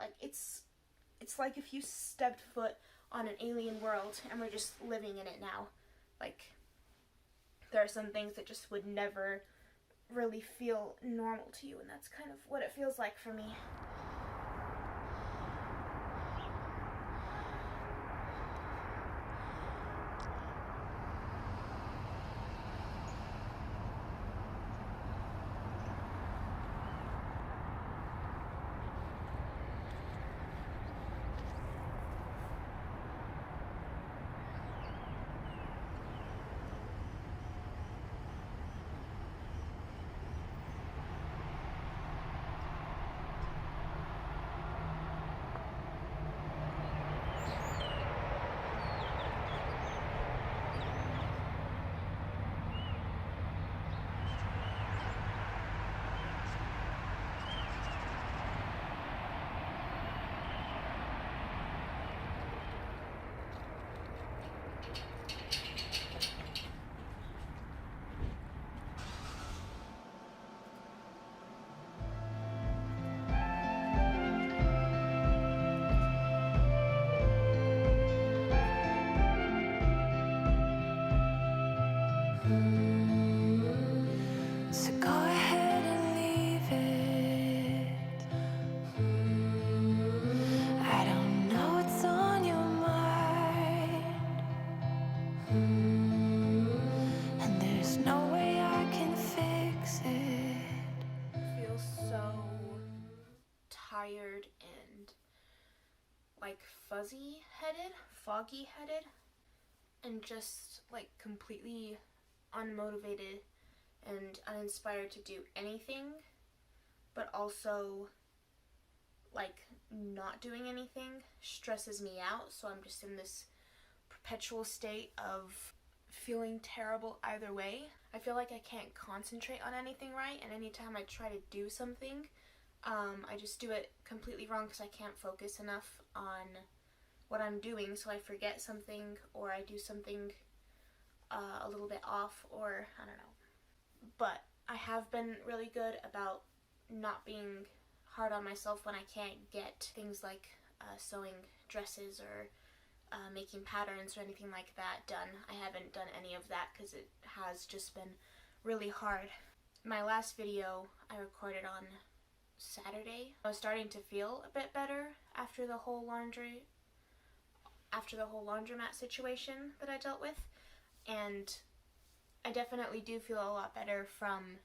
Like, it's like if you stepped foot on an alien world and we're just living in it now. Like, there are some things that just would never really feel normal to you, and that's kind of what it feels like for me. So go ahead and leave it. I don't know what's on your mind, and there's no way I can fix it. I feel so tired and like fuzzy-headed, foggy-headed, and just like completely unmotivated and uninspired to do anything, but also like not doing anything stresses me out, so I'm just in this perpetual state of feeling terrible either way. I feel like I can't concentrate on anything right, and anytime I try to do something, I just do it completely wrong because I can't focus enough on what I'm doing, so I forget something or I do something a little bit off, or I don't know. But I have been really good about not being hard on myself when I can't get things like sewing dresses or making patterns or anything like that done. I haven't done any of that because it has just been really hard. My last video I recorded on Saturday. I was starting to feel a bit better after the whole laundromat situation that I dealt with, and I definitely do feel a lot better from,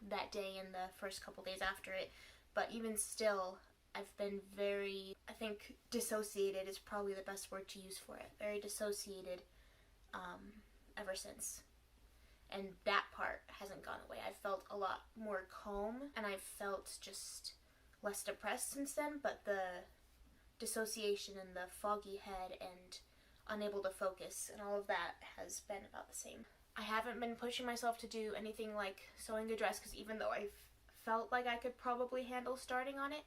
that day and the first couple days after it, but even still, I've been I think dissociated is probably the best word to use for it, very dissociated ever since. And that part hasn't gone away. I've felt a lot more calm, and I've felt just less depressed since then, but the dissociation and the foggy head and unable to focus and all of that has been about the same. I haven't been pushing myself to do anything like sewing a dress, because even though I've felt like I could probably handle starting on it,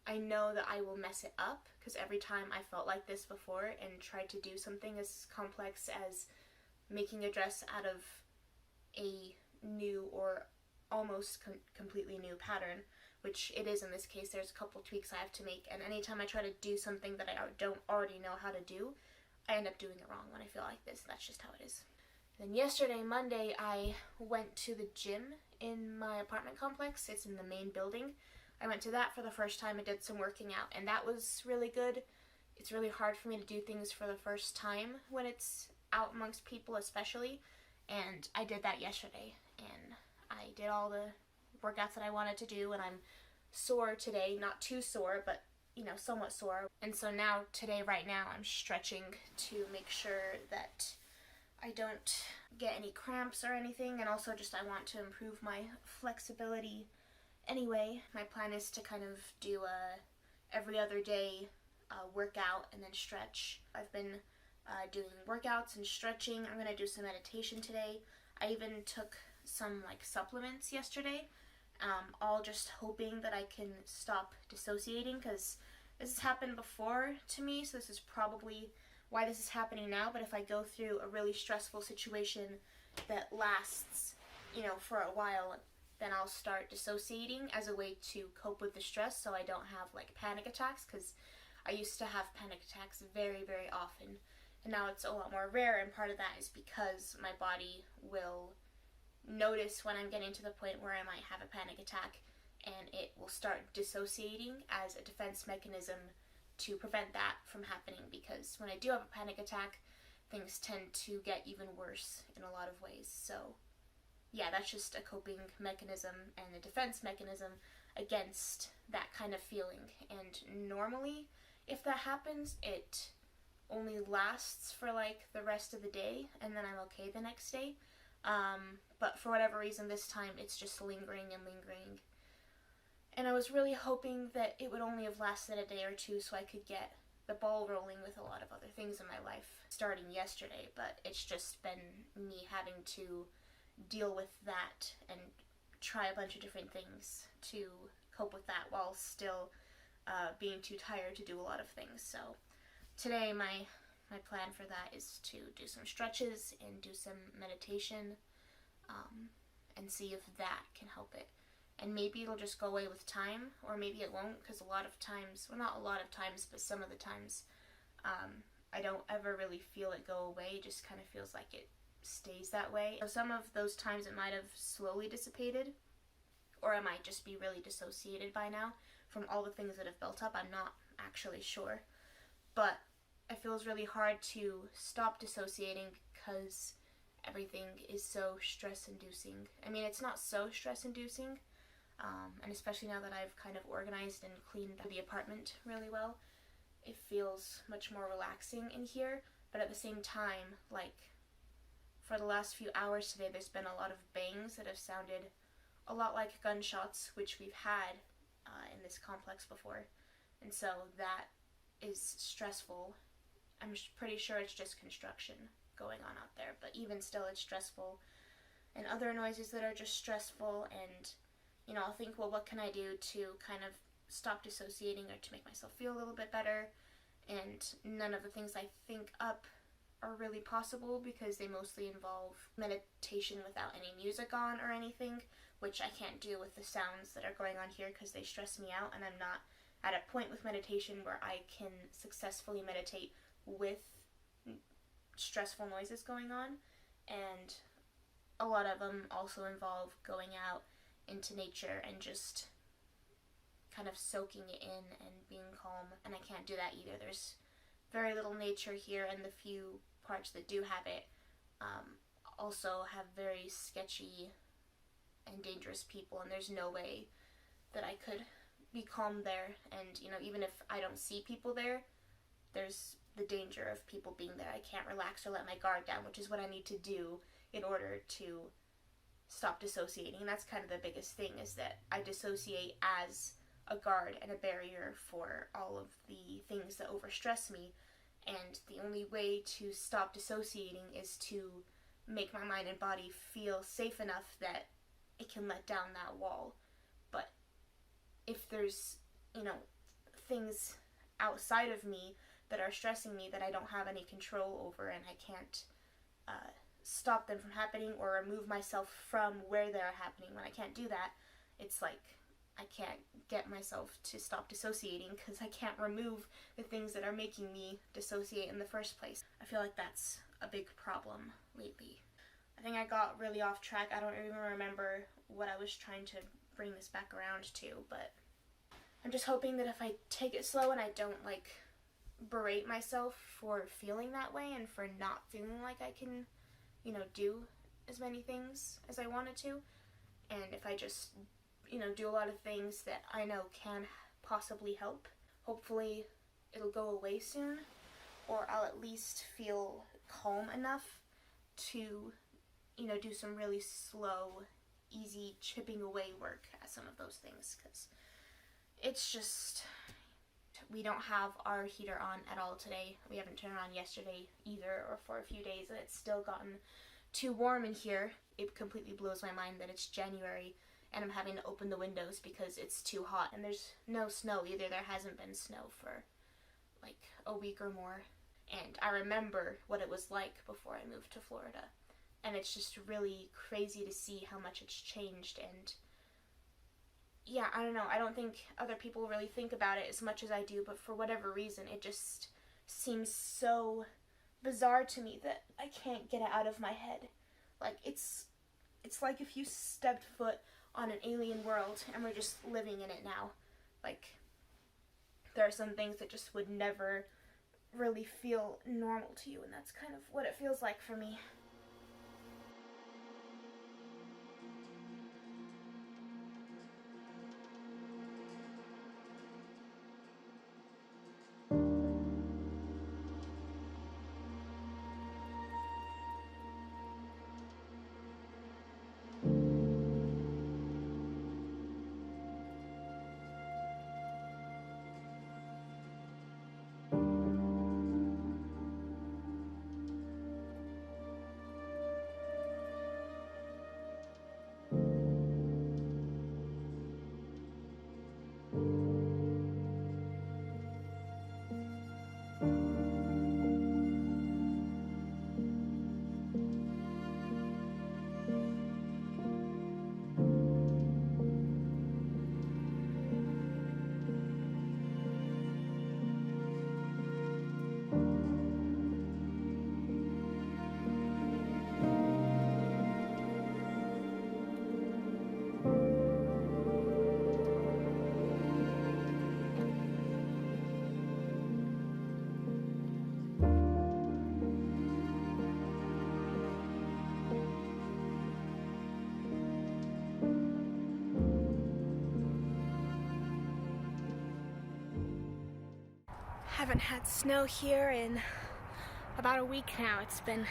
I know that I will mess it up, because every time I felt like this before and tried to do something as complex as making a dress out of a new or almost completely new pattern, which it is in this case, there's a couple tweaks I have to make, and anytime I try to do something that I don't already know how to do, I end up doing it wrong when I feel like this. That's just how it is. Then yesterday, Monday, I went to the gym in my apartment complex. It's in the main building. I went to that for the first time and did some working out, and that was really good. It's really hard for me to do things for the first time when it's out amongst people especially, and I did that yesterday, and I did all the workouts that I wanted to do, and I'm sore today. Not too sore, but somewhat sore. And so now, today, right now, I'm stretching to make sure that I don't get any cramps or anything, and also just I want to improve my flexibility anyway. My plan is to kind of do a every other day workout and then stretch. I've been doing workouts and stretching. I'm going to do some meditation today. I even took some supplements yesterday, all just hoping that I can stop dissociating, because this has happened before to me, so this is probably why this is happening now. But if I go through a really stressful situation that lasts, for a while, then I'll start dissociating as a way to cope with the stress so I don't have like panic attacks, because I used to have panic attacks very, very often, and now it's a lot more rare, and part of that is because my body will notice when I'm getting to the point where I might have a panic attack, and it will start dissociating as a defense mechanism to prevent that from happening, because when I do have a panic attack, things tend to get even worse in a lot of ways. So yeah, that's just a coping mechanism and a defense mechanism against that kind of feeling. And normally, if that happens, it only lasts for like the rest of the day, and then I'm okay the next day. But for whatever reason this time, it's just lingering and lingering. And I was really hoping that it would only have lasted a day or two so I could get the ball rolling with a lot of other things in my life starting yesterday, but it's just been me having to deal with that and try a bunch of different things to cope with that while still being too tired to do a lot of things. So today my plan for that is to do some stretches and do some meditation, and see if that can help it. And maybe it'll just go away with time, or maybe it won't, because a lot of times, well, not a lot of times, but some of the times, I don't ever really feel it go away. It just kind of feels like it stays that way. So some of those times it might have slowly dissipated, or I might just be really dissociated by now from all the things that have built up. I'm not actually sure. But it feels really hard to stop dissociating because everything is so stress-inducing. I mean, it's not so stress-inducing, and especially now that I've kind of organized and cleaned the apartment really well, it feels much more relaxing in here. But at the same time, like, for the last few hours today, there's been a lot of bangs that have sounded a lot like gunshots, which we've had in this complex before. And so that is stressful. I'm pretty sure it's just construction going on out there, but even still it's stressful. And other noises that are just stressful, and you know, I'll think, well, what can I do to kind of stop dissociating or to make myself feel a little bit better? And none of the things I think up are really possible, because they mostly involve meditation without any music on or anything, which I can't do with the sounds that are going on here because they stress me out, and I'm not at a point with meditation where I can successfully meditate with stressful noises going on. And a lot of them also involve going out into nature and just kind of soaking it in and being calm, and I can't do that either. There's very little nature here, and the few parts that do have it also have very sketchy and dangerous people, and there's no way that I could be calm there. And you know, even if I don't see people there, there's the danger of people being there. I can't relax or let my guard down, which is what I need to do in order to stop dissociating. And that's kind of the biggest thing, is that I dissociate as a guard and a barrier for all of the things that overstress me. And the only way to stop dissociating is to make my mind and body feel safe enough that it can let down that wall. But if there's, you know, things outside of me that are stressing me that I don't have any control over, and I can't stop them from happening or remove myself from where they're happening, when I can't do that, it's like I can't get myself to stop dissociating because I can't remove the things that are making me dissociate in the first place. I feel like that's a big problem lately. I think I got really off track. I don't even remember what I was trying to bring this back around to, but I'm just hoping that if I take it slow and I don't like berate myself for feeling that way and for not feeling like I can, you know, do as many things as I wanted to, and if I just, you know, do a lot of things that I know can possibly help, hopefully it'll go away soon, or I'll at least feel calm enough to, you know, do some really slow, easy chipping away work at some of those things, because it's just, we don't have our heater on at all today. We haven't turned it on yesterday either, or for a few days, and it's still gotten too warm in here. It completely blows my mind that it's January and I'm having to open the windows because it's too hot, and there's no snow either. There hasn't been snow for like a week or more, and I remember what it was like before I moved to Florida, and it's just really crazy to see how much it's changed. And yeah, I don't know. I don't think other people really think about it as much as I do, but for whatever reason, it just seems so bizarre to me that I can't get it out of my head. Like, it's like if you stepped foot on an alien world and we're just living in it now. Like, there are some things that just would never really feel normal to you, and that's kind of what it feels like for me. Haven't had snow here in about a week now. It's been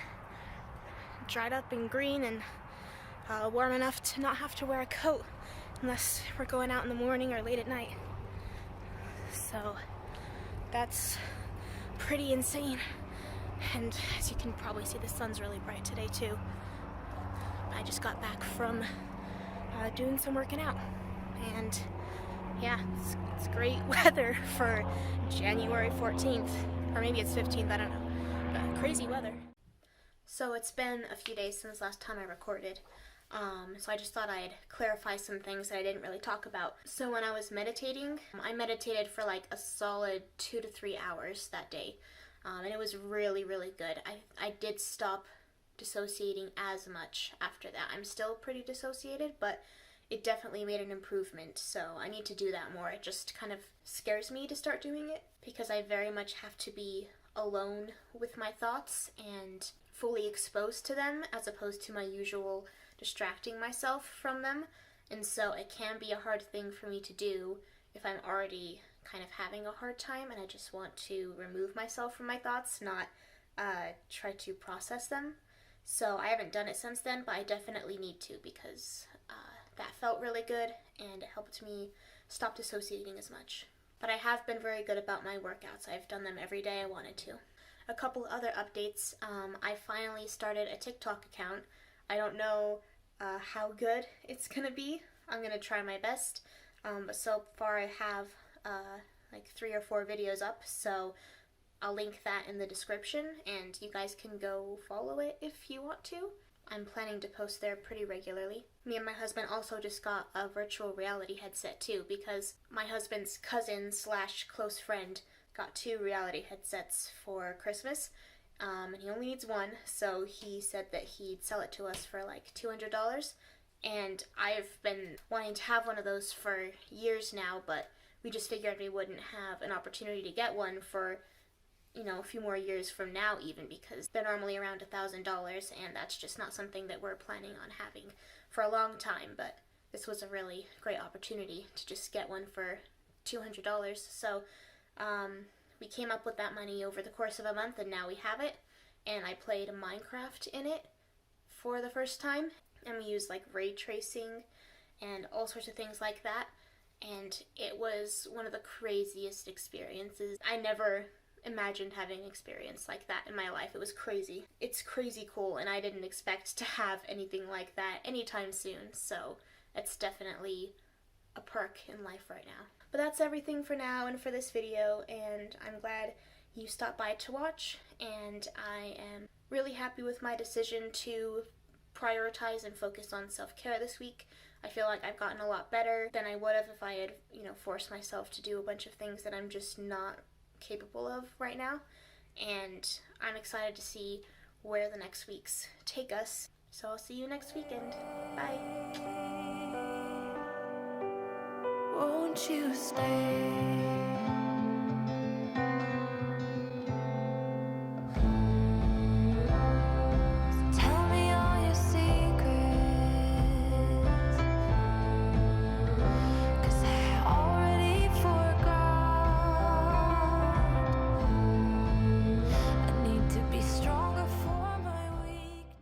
dried up and green and warm enough to not have to wear a coat unless we're going out in the morning or late at night. So that's pretty insane. And as you can probably see, the sun's really bright today too. I just got back from doing some working out, and yeah, it's great weather for January 14th, or maybe it's 15th, I don't know, but crazy weather. So it's been a few days since last time I recorded, so I just thought I'd clarify some things that I didn't really talk about. So when I was meditating, I meditated for like a solid 2 to 3 hours that day, and it was really, really good. I did stop dissociating as much after that. I'm still pretty dissociated, but it definitely made an improvement, so I need to do that more. It just kind of scares me to start doing it because I very much have to be alone with my thoughts and fully exposed to them as opposed to my usual distracting myself from them. And so it can be a hard thing for me to do if I'm already kind of having a hard time and I just want to remove myself from my thoughts, not try to process them. So I haven't done it since then, but I definitely need to because that felt really good and it helped me stop dissociating as much. But I have been very good about my workouts. I've done them every day I wanted to. A couple other updates. I finally started a TikTok account. I don't know how good it's gonna be. I'm gonna try my best. But so far I have like 3 or 4 videos up, so I'll link that in the description and you guys can go follow it if you want to. I'm planning to post there pretty regularly. Me and my husband also just got a virtual reality headset too because my husband's cousin / close friend got 2 reality headsets for Christmas, and he only needs one, so he said that he'd sell it to us for like $200, and I've been wanting to have one of those for years now, but we just figured we wouldn't have an opportunity to get one for a few more years from now even, because they're normally around $1,000 and that's just not something that we're planning on having for a long time. But this was a really great opportunity to just get one for $200. So we came up with that money over the course of a month and now we have it, and I played Minecraft in it for the first time, and we used like ray tracing and all sorts of things like that, and it was one of the craziest experiences. I never imagined having an experience like that in my life. It was crazy. It's crazy cool, and I didn't expect to have anything like that anytime soon, so it's definitely a perk in life right now. But that's everything for now and for this video, and I'm glad you stopped by to watch, and I am really happy with my decision to prioritize and focus on self-care this week. I feel like I've gotten a lot better than I would have if I had, you know, forced myself to do a bunch of things that I'm just not capable of right now. And I'm excited to see where the next weeks take us. So I'll see you next weekend. Bye. Won't you stay?